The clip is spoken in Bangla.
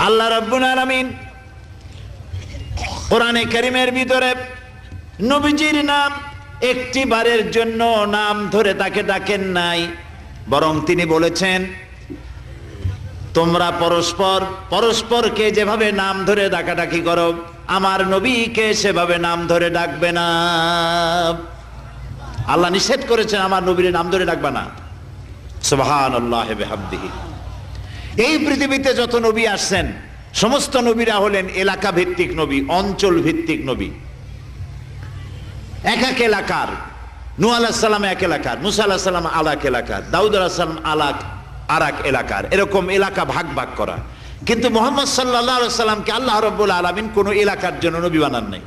আল্লাহ রাব্বুল আলামিন কোরআনে কারীমের ভিতরে নবীজির নাম একটি বারের জন্য নাম ধরে তাকে ডাকেন নাই, বরং তিনি বলেছেন তোমরা পরস্পর পরস্পরকে যেভাবে নাম ধরে ডাকাডাকি করো আমার নবীকে সেভাবে নাম ধরে ডাকবে না। আল্লাহ নিষেধ করেছেন আমার নবীর নাম ধরে ডাকবে না। সুবহানাল্লাহি ওয়া বিহামদিহি। এই পৃথিবীতে যত নবী আসছেন সমস্ত নবীরা হলেন এলাকা ভিত্তিক নবী, অঞ্চল ভিত্তিক নবী। এক এক এলাকার, নূহ আলাইহিস সালাম এক এলাকার, মুসা আলাইহিস সালাম আলাক এলাকার, দাউদ আলাইহিস সালাম আরাক এলাকার, এরকম এলাকা ভাগ ভাগ করা। কিন্তু মুহাম্মদ সাল্লাল্লাহু আলাইহি ওয়াসাল্লামকে আল্লাহ রাব্বুল আলামিন কোন এলাকার জন্য নবী বানান নাই।